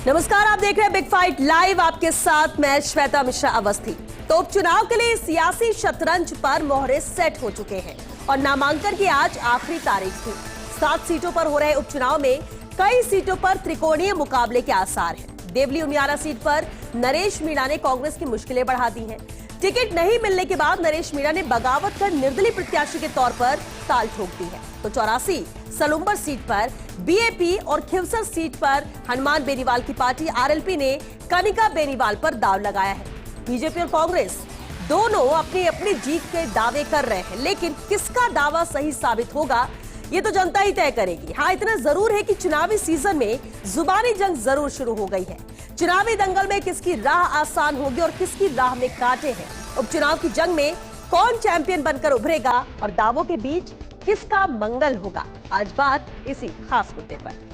नमस्कार, आप देख रहे हैं बिग फाइट लाइव। आपके साथ मैं श्वेता मिश्रा अवस्थी। तो उपचुनाव के लिए सियासी शतरंज पर मोहरे सेट हो चुके हैं और नामांकन की आज आखिरी तारीख थी। 7 सीटों पर हो रहे उपचुनाव में कई सीटों पर त्रिकोणीय मुकाबले के आसार हैं। देवली उमियारा सीट पर नरेश मीणा ने कांग्रेस की मुश्किलें बढ़ा दी हैं। टिकट नहीं मिलने के बाद नरेश मीणा ने बगावत कर निर्दलीय प्रत्याशी के तौर पर ताल ठोक दी है। तो 84 सलुम्बर सीट पर बीएपी और खिवसर सीट पर हनुमान बेनीवाल की पार्टी आरएलपी ने कनिका बेनीवाल पर दाव लगाया है। बीजेपी और कांग्रेस दोनों अपनी अपनी जीत के दावे कर रहे हैं, लेकिन किसका दावा सही साबित होगा ये तो जनता ही तय करेगी। हाँ, इतना जरूर है कि चुनावी सीजन में जुबानी जंग जरूर शुरू हो गई है। चुनावी दंगल में किसकी राह आसान होगी और किसकी राह में कांटे हैं। उपचुनाव की जंग में कौन चैंपियन बनकर उभरेगा और दावों के बीच किसका मंगल होगा, आज बात इसी खास मुद्दे पर।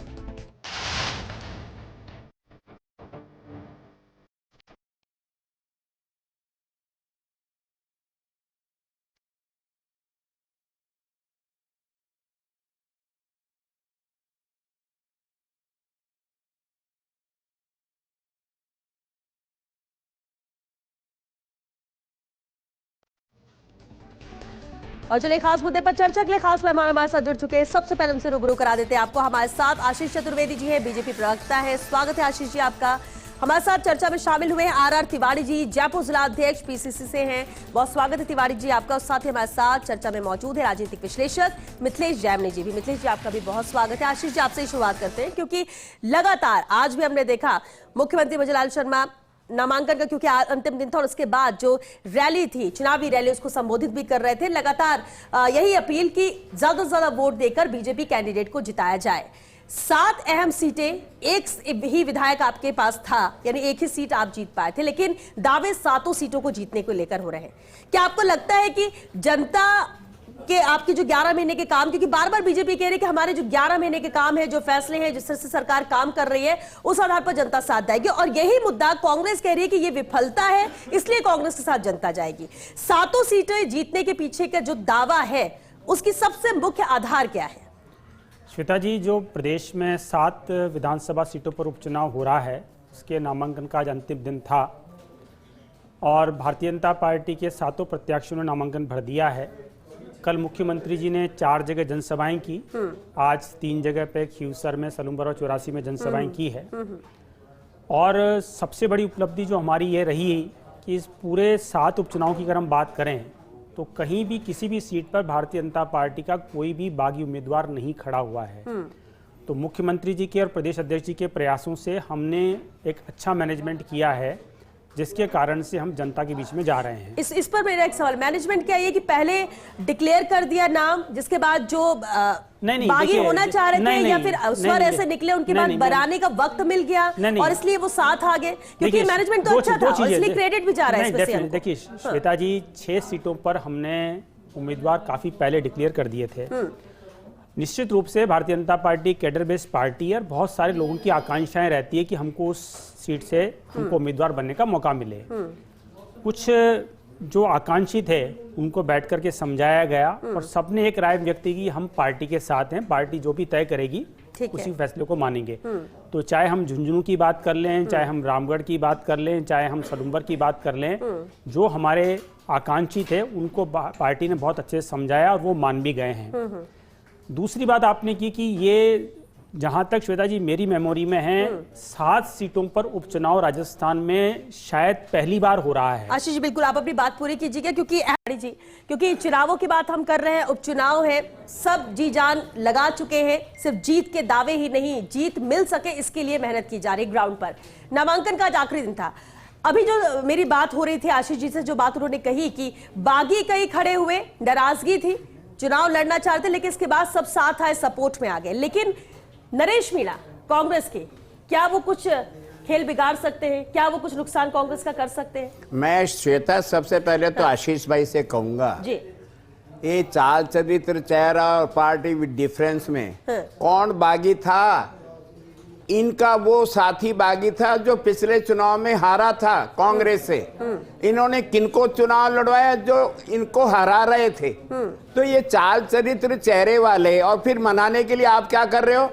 और चलिए खास मुद्दे पर चर्चा के लिए खास मेहमान हमारे साथ जुड़ चुके हैं। सबसे पहले उनसे रूबरू करा देते हैं आपको। हमारे साथ आशीष चतुर्वेदी जी हैं, बीजेपी प्रवक्ता है। स्वागत है आशीष जी आपका। हमारे साथ चर्चा में शामिल हुए हैं आर तिवारी जी, जयपुर जिला अध्यक्ष पीसीसी से हैं। बहुत स्वागत है तिवारी जी आपका। और साथ ही हमारे साथ चर्चा में मौजूद है राजनीतिक विश्लेषक मिथिलेश जैमनी जी भी। मिथिलेश जी आपका भी बहुत स्वागत है। आशीष जी आपसे ही शुरुआत करते हैं, क्योंकि लगातार आज भी हमने देखा मुख्यमंत्री भजनलाल शर्मा नामांकन का क्योंकि अंतिम दिन था और उसके बाद जो रैली थी, चुनावी रैली, उसको संबोधित भी कर रहे थे। लगातार यही अपील की ज्यादा से ज्यादा वोट देकर बीजेपी कैंडिडेट को जिताया जाए। 7 अहम सीटें, एक ही विधायक आपके पास था, यानी एक ही सीट आप जीत पाए थे, लेकिन दावे 7 सीटों को जीतने को लेकर हो रहे हैं। क्या आपको लगता है कि जनता के आपके जो 11 महीने के काम, क्योंकि बार बार बीजेपी कह रही है कि हमारे जो 11 महीने के काम है, जो फैसले हैं, जिस तरह से सरकार काम कर रही है, उस आधार पर जनता साथ देगी, और यही मुद्दा कांग्रेस कह रही है कि ये विफलता है, इसलिए कांग्रेस के साथ जनता जाएगी। 7 सीटें जीतने के पीछे का जो दावा है, उसकी सबसे मुख्य आधार क्या है? श्वेता जी, जो प्रदेश में 7 विधानसभा सीटों पर उपचुनाव हो रहा है, उसके नामांकन का आज अंतिम दिन था और भारतीय जनता पार्टी के 7 प्रत्याशियों ने नामांकन भर दिया है। कल मुख्यमंत्री जी ने 4 जगह जनसभाएं की, आज 3 जगह पे खिवसर में, सलुम्बर और 84 में जनसभाएं की है। और सबसे बड़ी उपलब्धि जो हमारी ये रही कि इस पूरे 7 उपचुनाव की अगर हम बात करें तो कहीं भी किसी भी सीट पर भारतीय जनता पार्टी का कोई भी बागी उम्मीदवार नहीं खड़ा हुआ है। तो मुख्यमंत्री जी के और प्रदेश अध्यक्ष जी के प्रयासों से हमने एक अच्छा मैनेजमेंट किया है, जिसके कारण से हम जनता के बीच में जा रहे हैं। इस पर मेरा एक सवाल, मैनेजमेंट क्या है कि पहले डिक्लेयर कर दिया नाम, जिसके बाद जो बागी होना चाह रहे थे, या फिर स्वर ऐसे निकले, उनके बाद बनाने का वक्त मिल गया और इसलिए वो साथ आ गए, क्योंकि मैनेजमेंट तो अच्छा था, इसलिए क्रेडिट भी जा रहा है। देखिए श्वेता जी, 6 सीटों पर हमने उम्मीदवार काफी पहले डिक्लेयर कर दिए थे। निश्चित रूप से Bharatiya Janata party cadre based party है और बहुत सारे लोगों की आकांक्षाएं रहती है कि हमको उस सीट से हमको उम्मीदवार बनने का मौका मिले। कुछ जो आकांक्षित है उनको बैठ करके समझाया गया और सबने एक राय व्यक्त की कि हम पार्टी के साथ हैं, पार्टी जो भी तय करेगी उसी फैसले को मानेंगे। तो चाहे हम झुंझुनू की बात कर लें, चाहे हम रामगढ़ की बात कर लें, चाहे हम सलुम्बर की बात कर लें, जो हमारे आकांक्षित है उनको पार्टी ने बहुत अच्छे से समझाया और वो मान भी गए हैं। दूसरी बात आपने की कि ये, जहां तक श्वेता जी मेरी मेमोरी में है, 7 सीटों पर उपचुनाव राजस्थान में शायद पहली बार हो रहा है। आशीष जी बिल्कुल आप अपनी बात पूरी कीजिएगा, क्योंकि चुनावों की बात हम कर रहे हैं, उपचुनाव है, सब जी जान लगा चुके हैं, सिर्फ जीत के दावे ही नहीं, जीत मिल सके इसके लिए मेहनत की जा रही ग्राउंड पर। नामांकन का आज आखिरी दिन था। अभी जो मेरी बात हो रही थी आशीष जी से, जो बात उन्होंने कही कि बागी कहीं खड़े हुए, नाराजगी थी, चुनाव लड़ना चाहते, लेकिन इसके बाद सब साथ आए, सपोर्ट में आ गए। लेकिन नरेश मीणा कांग्रेस के, क्या वो कुछ खेल बिगाड़ सकते हैं? क्या वो कुछ नुकसान कांग्रेस का कर सकते हैं? मैं श्वेता सबसे पहले तो आशीष भाई से कहूंगा जी, ये चाल चरित्र, चेहरा और पार्टी विद डिफरेंस में कौन बागी था? इनका वो साथी बागी था जो पिछले चुनाव में हारा था कांग्रेस से। इन्होंने किनको चुनाव लड़वाया? जो इनको हरा रहे थे। तो ये चाल चरित्र, चेहरे वाले, और फिर मनाने के लिए आप क्या कर रहे हो?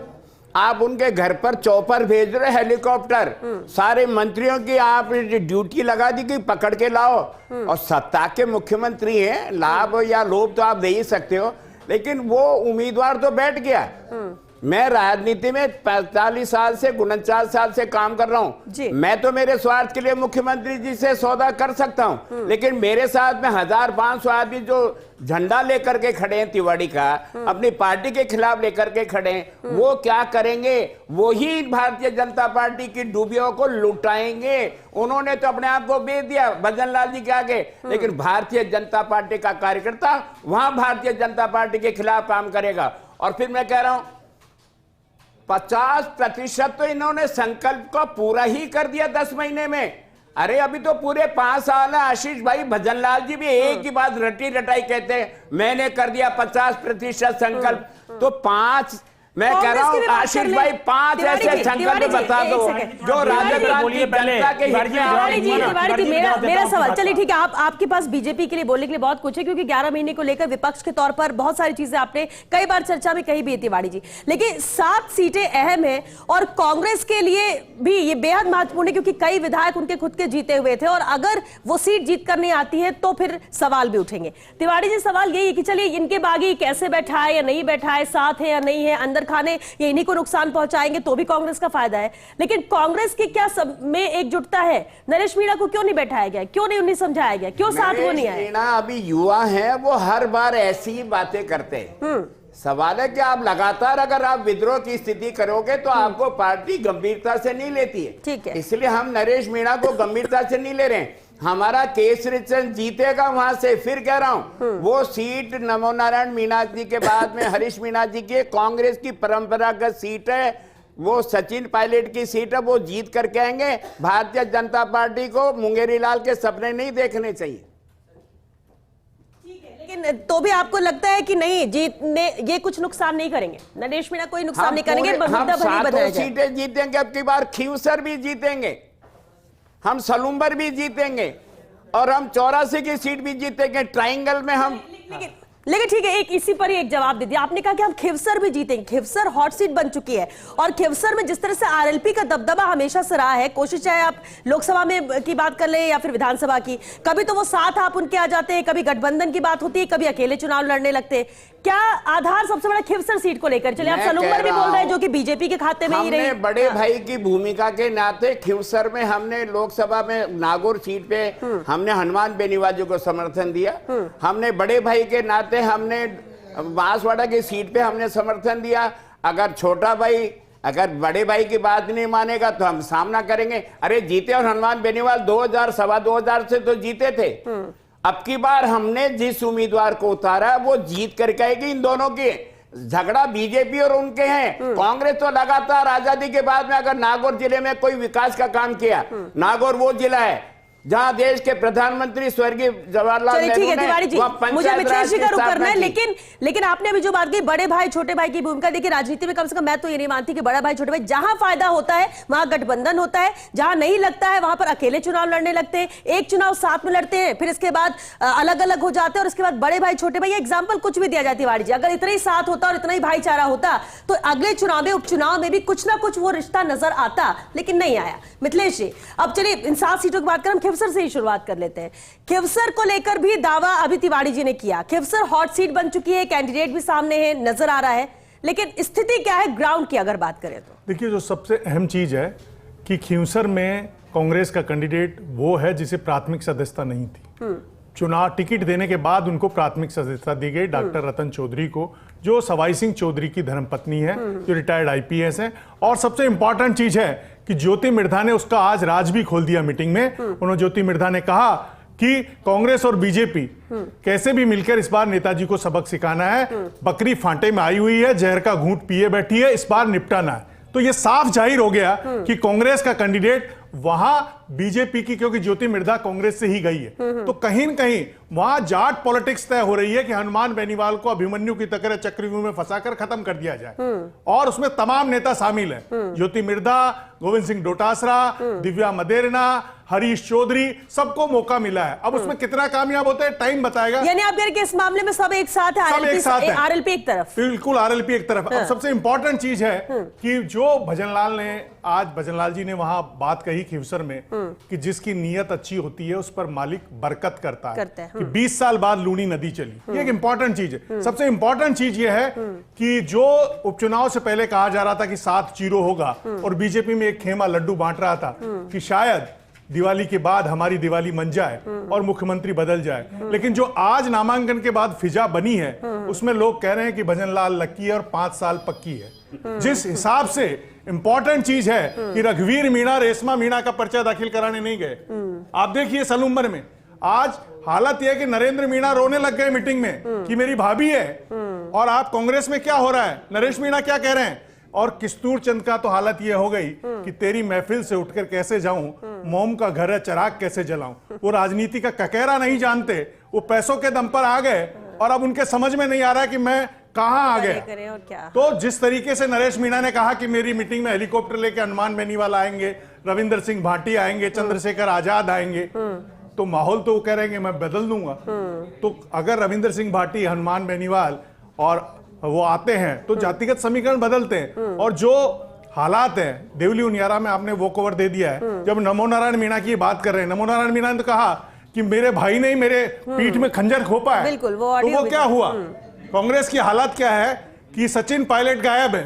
आप उनके घर पर चौपर भेज रहे, हेलीकॉप्टर, सारे मंत्रियों की आप ड्यूटी लगा दी कि पकड़ के लाओ। और सत्ता के मुख्यमंत्री हैं, लाभ या लोभ तो आप दे ही सकते हो, लेकिन वो उम्मीदवार तो बैठ गया। मैं राजनीति में 45 साल से 49 साल से काम कर रहा हूं। मैं तो मेरे स्वार्थ के लिए मुख्यमंत्री जी से सौदा कर सकता हूं, लेकिन मेरे साथ में 1500 आदमी जो झंडा लेकर के खड़े हैं तिवाड़ी का, अपनी पार्टी के खिलाफ लेकर के खड़े हैं, वो क्या करेंगे? वो ही भारतीय जनता पार्टी की डूबियों को लुटाएंगे। उन्होंने तो अपने आप को बेच दिया भजन लाल जी के आगे, लेकिन भारतीय जनता पार्टी का कार्यकर्ता वहां भारतीय जनता पार्टी के खिलाफ काम करेगा। और फिर मैं कह रहा हूं 50% तो इन्होंने संकल्प को पूरा ही कर दिया 10 महीने में। अरे अभी तो पूरे 5 साल है। आशीष भाई, भजन लाल जी भी एक ही बात रटी रटाई कहते हैं, मैंने कर दिया 50% संकल्प। तो 5 मैं कह रहा हूं आशीष भाई, 5 ऐसे संकल्प बता दो जो राजस्थान की जनता के हित में। मेरा सवाल, चलिए ठीक है, आपके पास बीजेपी के लिए बोलने के लिए बहुत कुछ है, क्योंकि 11 महीने को लेकर विपक्ष के तौर पर बहुत सारी चीजें आपने कई बार चर्चा में कही भी है तिवाड़ी जी, लेकिन 7 सीटें अहम है और कांग्रेस के लिए भी ये बेहद महत्वपूर्ण है, क्योंकि कई विधायक उनके खुद के जीते हुए थे और अगर वो सीट जीत कर नहीं आती है तो फिर सवाल भी उठेंगे। तिवाड़ी जी, सवाल यही है कि चलिए इनके बागी कैसे बैठाए या नहीं बैठाए, साथ है या नहीं है, अंदर खाने ये इन्हीं को नुकसान पहुंचाएंगे तो भी कांग्रेस का फायदा है, लेकिन कांग्रेस की क्या सब में एकजुटता है? नरेश मीणा को क्यों नहीं बैठाया गया, क्यों नहीं उन्हें समझाया गया, क्यों साथ वो नहीं आए? मीणा अभी युवा हैं, वो हर बार ऐसी ही बातें करते हैं। सवाल है कि आप लगातार अगर आप विद्रोह की स्थिति करोगे तो आपको पार्टी गंभीरता से नहीं लेती है। ठीक है, इसलिए हम नरेश मीणा को गंभीरता से नहीं ले रहे हैं। हमारा केसरी चंद जीतेगा वहां से। फिर कह रहा हूं वो सीट नमो नारायण मीणा जी के बाद में हरीश मीणा जी की कांग्रेस की परंपरागत सीट है, वो सचिन पायलट की सीट है, वो जीत करके आएंगे। भारतीय जनता पार्टी को मुंगेरी लाल के सपने नहीं देखने चाहिए। लेकिन तो भी आपको लगता है कि नहीं जीतने ये कुछ नुकसान नहीं करेंगे, नरेश मीणा कोई नुकसान नहीं करेंगे, हम 7 सीटें जीतेंगे, अब की बार खींवसर भी जीतेंगे, हम सलूम्बर भी जीतेंगे और हम 84 की सीट भी जीतेंगे। ट्रायंगल में हम लेकिन ठीक है, एक इसी पर ही एक जवाब दे दिया आपने, कहा कि हम खिवसर भी जीतेंगे। खिवसर हॉट सीट बन चुकी है और खिवसर में जिस तरह से आरएलपी का दबदबा हमेशा से रहा है, कोशिश चाहे आप लोकसभा में की बात कर ले या फिर विधानसभा की, कभी तो वो साथ आप उनके आ जाते हैं, कभी गठबंधन की बात होती है, कभी अकेले चुनाव लड़ने लगते हैं। क्या आधार सबसे बड़ा खिवसर सीट को लेकर? चलिए आप सलूम्बर भी बोल रहे हैं जो कि बीजेपी के खाते में ही रही। बड़े भाई की भूमिका के नाते खिवसर में हमने लोकसभा में नागौर सीट पे हमने हनुमान बेनीवाल जी को समर्थन दिया। हमने बड़े भाई के नाते हमने बांसवाड़ा की सीट पे हमने समर्थन दिया। अगर छोटा भाई अगर बड़े भाई की बात नहीं मानेगा तो हम सामना करेंगे। अरे जीते और हनुमान बेनीवाल 2000 सवा 2000 से तो जीते थे। अब की बार हमने जिस उम्मीदवार को उतारा वो जीत करके आएगी। इन दोनों की झगड़ा बीजेपी और उनके हैं। कांग्रेस तो लगातार आजादी के बाद में अगर नागौर जिले में कोई विकास का काम किया, नागौर वो जिला है जहां देश के प्रधानमंत्री स्वर्गीय जवाहरलाल नेहरू ने मुझे मिथिलेश जी का रुख करना है, लेकिन आपने अभी जो बात की बड़े भाई छोटे भाई की भूमिका, देखिए राजनीति में कम से कम मैं तो ये नहीं मानती कि बड़ा भाई छोटे भाई, जहां फायदा होता है वहां गठबंधन होता है, जहां नहीं लगता है वहां पर अकेले चुनाव लड़ने लगते हैं, एक चुनाव साथ में लड़ते हैं, फिर इसके बाद अलग अलग हो जाते हैं और उसके बाद बड़े भाई छोटे भाई। एग्जाम्पल कुछ भी दिया जाती है वाड़ी जी, अगर इतना ही साथ होता और इतना ही भाईचारा होता तो अगले चुनाव में उपचुनाव में भी कुछ ना कुछ वो रिश्ता नजर आता, लेकिन नहीं आया। मिथिलेश जी, अब चलिए इन 7 सीटों की बात करें, हम खिवसर से ही शुरुआत कर लेते हैं। खिवसर को लेकर भी दावा अभी तिवाड़ी जी ने किया, खिवसर हॉट सीट बन चुकी है, कैंडिडेट भी सामने है, नजर आ रहा है, लेकिन स्थिति क्या है ग्राउंड की अगर बात करें तो? देखिए, जो सबसे अहम चीज है कि खिवसर में कांग्रेस का कैंडिडेट वो है जिसे प्राथमिक सदस्यता नहीं थी। चुनाव टिकट देने के बाद उनको प्राथमिक सदस्यता दी गई डॉक्टर रतन चौधरी को, जो सवाई सिंह चौधरी की धर्मपत्नी है, जो रिटायर्ड आईपीएस है। और सबसे इंपॉर्टेंट चीज है कि ज्योति मिर्धा ने उसका आज राज भी खोल दिया मीटिंग में। उन्होंने ज्योति मिर्धा ने कहा कि कांग्रेस और बीजेपी कैसे भी मिलकर इस बार नेताजी को सबक सिखाना है। बकरी फांटे में आई हुई है, जहर का घूंट पिए बैठी है, इस बार निपटाना है। तो ये साफ जाहिर हो गया कि कांग्रेस का कैंडिडेट वहां बीजेपी की, क्योंकि ज्योति मिर्धा कांग्रेस से ही गई है, तो कहीं न कहीं वहां जाट पॉलिटिक्स तय हो रही है कि हनुमान बेनीवाल को अभिमन्यु की तरह चक्रव्यूह में फंसाकर खत्म कर दिया जाए। और उसमें तमाम नेता शामिल हैं, ज्योति मिर्धा, गोविंद सिंह डोटासरा, दिव्या मदेरना, हरीश चौधरी, सबको मौका मिला है। अब उसमें कितना कामयाब होता है टाइम बताएगा। यानी आप कह रहे हैं कि इस मामले में सब एक साथ है, आरएलपी एक तरफ, बिल्कुल आरएलपी एक तरफ। अब सबसे इंपॉर्टेंट चीज है कि जो भजनलाल जी ने वहां बात कही खिवसर में कि जिसकी नीयत अच्छी होती है उस पर मालिक बरकत करता है कि 20 साल बाद लूनी नदी चली, ये एक इंपॉर्टेंट चीज है। सबसे इंपॉर्टेंट चीज ये है कि जो उपचुनाव से पहले कहा जा रहा था कि 7-0 होगा और बीजेपी में एक खेमा लड्डू बांट रहा था कि शायद दिवाली के बाद हमारी दिवाली मन जाए और मुख्यमंत्री बदल जाए, लेकिन जो आज नामांकन के बाद फिजा बनी है उसमें लोग कह रहे हैं कि भजनलाल लक्की है और 5 साल पक्की है। जिस हिसाब से इंपॉर्टेंट चीज है कि रघुवीर मीणा, रेशमा मीणा का पर्चा दाखिल कराने नहीं गए। आप देखिए सलूम्बर में आज हालत यह कि नरेंद्र मीणा रोने लग गए मीटिंग में कि मेरी भाभी है, और आप कांग्रेस में क्या हो रहा है, नरेश मीणा क्या कह रहे हैं। और किस्तूर चंद का तो हालत यह हो गई कि तेरी महफिल से उठकर कैसे जाऊं, मोम का घर है चराग कैसे जलाऊं। वो राजनीति का ककेरा नहीं जानते, वो पैसों के दम पर आ गए और अब उनके समझ में नहीं आ रहा कि मैं कहां आ गया। तो जिस तरीके से नरेश मीणा ने कहा कि मेरी मीटिंग में हेलीकॉप्टर लेके हनुमान बेनीवाल आएंगे, रविंदर सिंह भाटी आएंगे, चंद्रशेखर आजाद आएंगे, तो माहौल तो वो कह रहे हैं मैं बदल दूंगा। तो अगर रविंदर सिंह भाटी, हनुमान बेनीवाल और वो आते हैं तो जातिगत समीकरण बदलते हैं। और जो हालात है देवली उनियारा में आपने वो कवर दे दिया है। जब नमो नारायण मीणा की बात कर रहे हैं, नमो नारायण मीणा ने तो कहा कि मेरे भाई ने मेरे पीठ में खंजर खोपा है, बिल्कुल, तो वो क्या हुआ। कांग्रेस की हालत क्या है कि सचिन पायलट गायब है,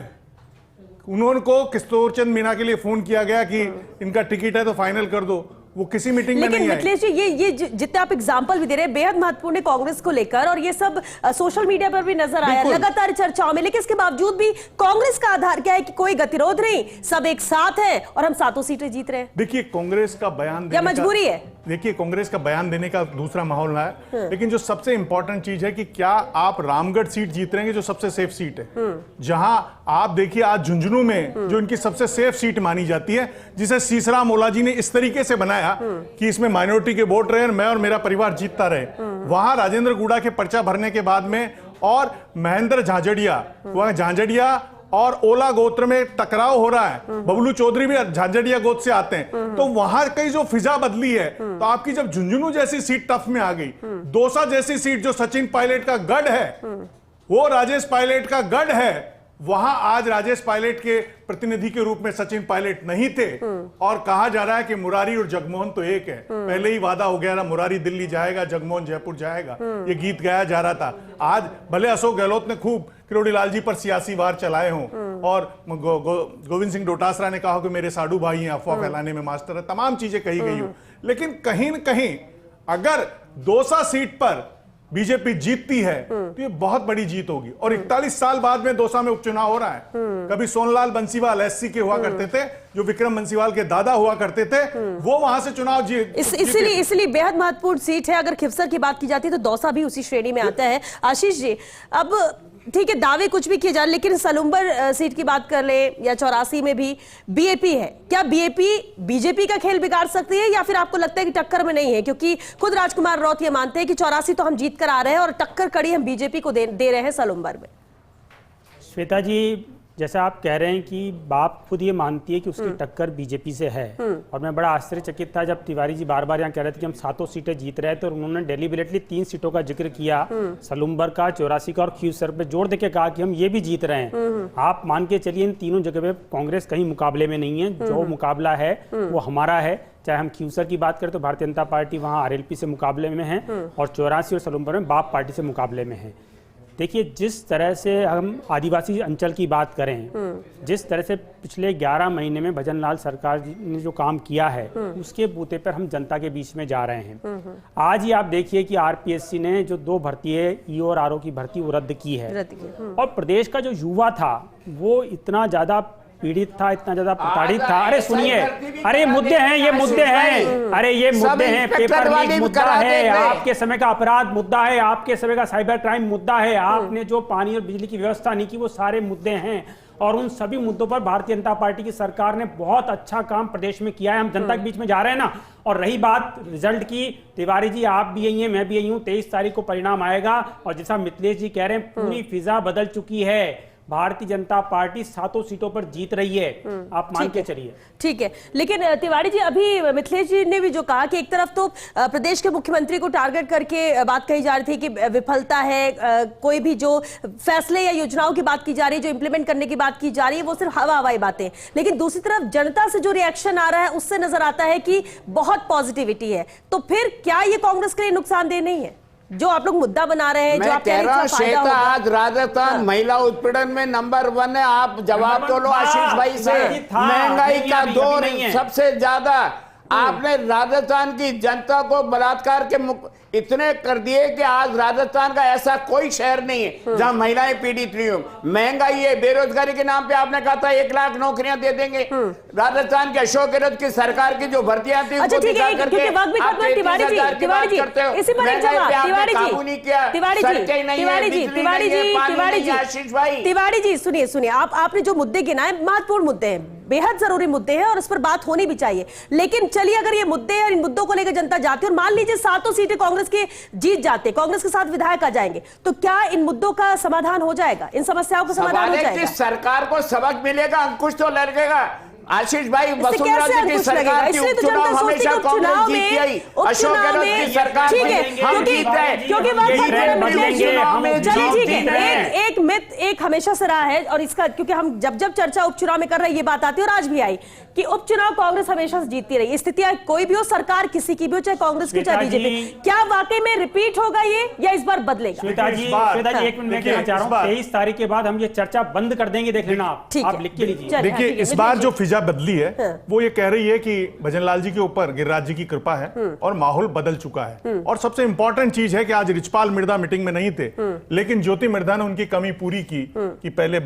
उन्होंने किस्तूर चंद मीणा के लिए फोन किया गया कि इनका टिकट है तो फाइनल कर दो, वो किसी मीटिंग में नहीं आए। लेकिन मिथिलेश जी ये जितने आप एग्जांपल भी दे रहे हैं बेहद महत्वपूर्ण है कांग्रेस को लेकर, और ये सब सोशल मीडिया पर भी नजर आया लगातार चर्चाओं में। लेकिन इसके बावजूद भी कांग्रेस का आधार क्या है कि कोई गतिरोध नहीं, सब एक साथ है और हम 7 सीटें जीत रहे हैं। देखिए कांग्रेस का बयान या मजबूरी है, देखिए कांग्रेस का बयान देने का दूसरा माहौल है। लेकिन जो सबसे इंपॉर्टेंट चीज है कि क्या आप रामगढ़ सीट जीत रहे हैं जो सबसे सेफ सीट है, जहां आप देखिए आज झुंझुनू में जो इनकी सबसे सेफ सीट मानी जाती है, जिसे सीसरा मौला जी ने इस तरीके से बनाया कि इसमें माइनॉरिटी के वोट रहे, मैं और मेरा परिवार जीतता रहे, वहां राजेंद्र गुड़ा के पर्चा भरने के बाद में और महेंद्र झांझड़िया और ओला गोत्र में टकराव हो रहा है, बबलू चौधरी भी झांझड़िया गोत्र से आते हैं, तो वहां कई जो फिजा बदली है। तो आपकी जब झुंझुनू जैसी सीट टफ में आ गई, दौसा जैसी सीट जो सचिन पायलट का गढ़ है, वो राजेश पायलट का गढ़ है, वहां आज राजेश पायलट के प्रतिनिधि के रूप में सचिन पायलट नहीं थे, और कहा जा रहा है कि मुरारी और जगमोहन तो एक है। पहले ही वादा हो गया ना, मुरारी दिल्ली जाएगा, जगमोहन जयपुर जाएगा, ये गीत गाया जा रहा था। आज भले अशोक गहलोत ने खूब किरोड़ीलाल जी पर सियासी वार चलाए हों, और गोविंद सिंह डोटासरा ने कहा कि मेरे साडू भाई हैं, अफवाह फैलाने में मास्टर है, तमाम चीजें कही गई हो, लेकिन कहीं न कहीं अगर दौसा सीट पर बीजेपी जीतती है तो ये बहुत बड़ी जीत होगी। और 41 साल बाद में दौसा में उपचुनाव हो रहा है। कभी सोनलाल बंसीवाल एससी के हुआ करते थे, जो विक्रम बंसीवाल के दादा हुआ करते थे, वो वहां से चुनाव इसलिए बेहद महत्वपूर्ण सीट है। अगर खिवसर की बात की जाती है तो दौसा भी उसी श्रेणी में आता है। आशीष जी, अब ठीक है दावे कुछ भी किए जाए, लेकिन सलूम्बर सीट की बात कर ले या 84 में भी बीएपी है, क्या बीएपी बीजेपी का खेल बिगाड़ सकती है, या फिर आपको लगता है कि टक्कर में नहीं है? क्योंकि खुद राजकुमार रौत ये मानते हैं कि 84 तो हम जीत कर आ रहे हैं और टक्कर कड़ी हम बीजेपी को दे रहे हैं सलूम्बर में। श्वेता जी, जैसा आप कह रहे हैं कि बाप खुद ये मानती है कि उसकी टक्कर बीजेपी से है, और मैं बड़ा आश्चर्यचकित था जब तिवारी जी बार बार यहाँ कह रहे थे कि हम 7 सीटें जीत रहे थे, और उन्होंने डेलिबरेटली 3 सीटों का जिक्र किया, सलूम्बर का, 84 का और खिवसर पे जोड़ देके कहा कि हम ये भी जीत रहे हैं। आप मान के चलिए इन तीनों जगह पे कांग्रेस कहीं मुकाबले में नहीं है, जो मुकाबला है वो हमारा है। चाहे हम खिवसर की बात करें तो भारतीय जनता पार्टी वहाँ आरएलपी से मुकाबले में है, और 84 और सलूम्बर में बाप पार्टी से मुकाबले में है। देखिए, जिस तरह से हम आदिवासी अंचल की बात करें, जिस तरह से पिछले 11 महीने में भजनलाल सरकार ने जो काम किया है, उसके बूते पर हम जनता के बीच में जा रहे हैं। आज ही आप देखिए कि आरपीएससी ने जो 2 भर्ती है, ईओ और आरओ की भर्ती, वो रद्द की है। और प्रदेश का जो युवा था वो इतना ज्यादा पीड़ित था, इतना ज्यादा प्रताड़ित था। अरे सुनिए, अरे मुद्दे हैं, ये मुद्दे हैं, अरे ये मुद्दे हैं, पेपर लीक मुद्दा है, आपके समय का अपराध मुद्दा है, आपके समय का साइबर क्राइम मुद्दा है, आपने जो पानी और बिजली की व्यवस्था नहीं की, वो सारे मुद्दे हैं। और उन सभी मुद्दों पर भारतीय जनता पार्टी की सरकार ने बहुत अच्छा काम प्रदेश में किया है। हम जनता के बीच में जा रहे हैं ना। और रही बात रिजल्ट की, तिवारी जी आप भी यही हैं, मैं भी यही हूँ, 23 तारीख को परिणाम आएगा, और जैसा मिथिलेश जी कह रहे हैं, पूरी फिजा बदल चुकी है। भारतीय जनता पार्टी 7 सीटों पर जीत रही है, आप मान के चलिए। ठीक है, लेकिन तिवारी जी, अभी मिथिलेश जी ने भी जो कहा कि एक तरफ तो प्रदेश के मुख्यमंत्री को टारगेट करके बात कही जा रही थी कि विफलता है, कोई भी जो फैसले या योजनाओं की बात की जा रही है, जो इंप्लीमेंट करने की बात की जा रही है, वो सिर्फ हवाई बातें। लेकिन दूसरी तरफ जनता से जो रिएक्शन आ रहा है उससे नजर आता है कि बहुत पॉजिटिविटी है। तो फिर क्या ये कांग्रेस के लिए नुकसानदेह नहीं है जो आप लोग मुद्दा बना रहे हैं? जो आप कह रहा हूं श्वेता, आज राजस्थान महिला उत्पीड़न में नंबर 1 है। आप जवाब तो लो आशीष भाई से। महंगाई का दौर सबसे ज्यादा आपने राजस्थान की जनता को बलात्कार के इतने कर दिए कि आज राजस्थान का ऐसा कोई शहर नहीं है जहां महिलाएं पीड़ित नहीं हो। महंगाई है, बेरोजगारी के नाम पे आपने कहा था 1 लाख नौकरियां दे देंगे। राजस्थान के अशोक गहलोत की सरकार की जो भर्तियां थी अच्छा ठीक है, क्योंकि वक्त भी खत्म है। तिवारी जी इसी पर एक जवाब, तिवारी जी सुनिए, आपने जो मुद्दे गिनाए महत्वपूर्ण मुद्दे हैं, बेहद जरूरी मुद्दे हैं और इस पर बात होनी भी चाहिए। लेकिन चलिए, अगर ये मुद्दे और इन मुद्दों को लेकर जनता जाती है और मान लीजिए 7 सीटें कांग्रेस के जीत जाते, कांग्रेस के साथ विधायक आ जाएंगे, तो क्या इन मुद्दों का समाधान हो जाएगा? इन समस्याओं का समाधान हो जाएगा? सरकार को सबक मिलेगा, अंकुश तो लगेगा। आशीष भाई, वसुंधरा जी की सरकार की उपचुनाव हमेशा कांग्रेस जीती आई, अशोक गहलोत की सरकार हम जीत गए क्योंकि चलिए ठीक है, एक मिथ एक हमेशा से रहा है और इसका, क्योंकि हम जब चर्चा उपचुनाव में कर रहे हैं ये बात आती है और आज भी आई कि उपचुनाव कांग्रेस हमेशा से जीतती रही। स्थितियां कोई भी हो, सरकार किसी की भी हो, चाहे कांग्रेस की चाहे बीजेपी, क्या वाकई में रिपीट होगा ये या इस बार बदलेगा? श्वेता जी 1 मिनट कहना चाह रहा हूं, 23 तारीख के बाद हम ये चर्चा बंद कर देंगे, देख लेना आप लिख के लीजिए। देखिए, इस बार जो फिजा बदली है वो ये कह रही है कि भजनलाल जी के ऊपर गिरिराज जी की कृपा है और माहौल बदल चुका है। और सबसे इंपॉर्टेंट चीज है कि आज रिचपाल मिर्धा मीटिंग में नहीं थे, लेकिन ज्योति मिर्धा ने उनकी कमी पूरी की कि पहले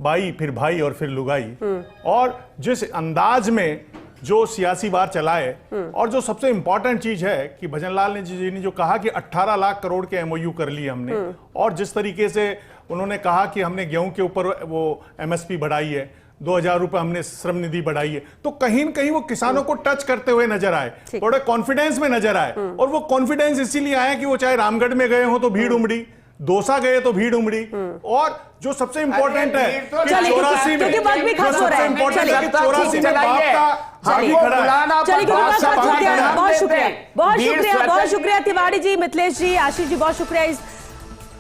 बाई फिर भाई और फिर लुगाई। और जिस अंदाज में जो सियासी वार चलाए, और जो सबसे इंपॉर्टेंट चीज है कि भजनलाल जी ने जो कहा कि 18 लाख करोड़ के एमओयू कर लिए हमने, और जिस तरीके से उन्होंने कहा कि हमने गेहूं के ऊपर वो एमएसपी बढ़ाई है, 2000 रुपए हमने श्रम निधि बढ़ाई है, तो कहीं न कहीं वो किसानों को टच करते हुए नजर आए, थोड़े कॉन्फिडेंस में नजर आए। और वो कॉन्फिडेंस इसीलिए आया कि वो चाहे रामगढ़ में गए हो तो भीड़ उमड़ी, दौसा गए तो भीड़ उमड़ी, और जो सबसे इंपॉर्टेंट है कि 84 में सबसे इंपॉर्टेंट है 84 में बाप का हाथी खड़ा है। बहुत शुक्रिया तिवारी जी, मिथिलेश जी, आशीष जी, बहुत शुक्रिया इस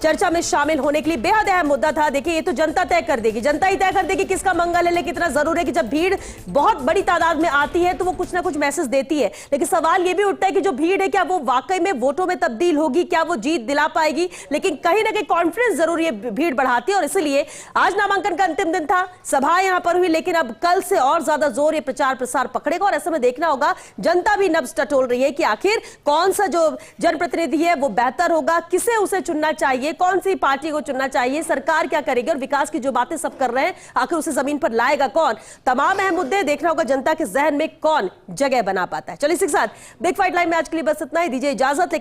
चर्चा में शामिल होने के लिए। बेहद अहम मुद्दा था। देखिए, ये तो जनता तय कर देगी, जनता ही तय कर देगी किसका मंगल है। लेकिन इतना जरूर है कि जब भीड़ बहुत बड़ी तादाद में आती है तो वो कुछ ना कुछ मैसेज देती है। लेकिन सवाल ये भी उठता है कि जो भीड़ है क्या वो वाकई में वोटों में तब्दील होगी, क्या वो जीत दिला पाएगी? लेकिन कहीं ना कहीं कॉन्फिडेंस जरूर ये भीड़ बढ़ाती है और इसीलिए आज नामांकन का अंतिम दिन था, सभा यहां पर हुई, लेकिन अब कल से और ज्यादा जोर ये प्रचार प्रसार पकड़ेगा और ऐसे में देखना होगा, जनता भी नब्ज टटोल रही है कि आखिर कौन सा जो जनप्रतिनिधि है वो बेहतर होगा, किसे उसे चुनना चाहिए, कौन सी पार्टी को चुनना चाहिए, सरकार क्या करेगी और विकास की जो बातें सब कर रहे हैं आखिर उसे जमीन पर लाएगा कौन। तमाम अहम मुद्दे देखना होगा जनता के जहन में कौन जगह बना पाता है। चलिए इसके साथ बिग फाइट लाइन में आज के लिए बस इतना ही, दीजिए इजाजत। लेकिन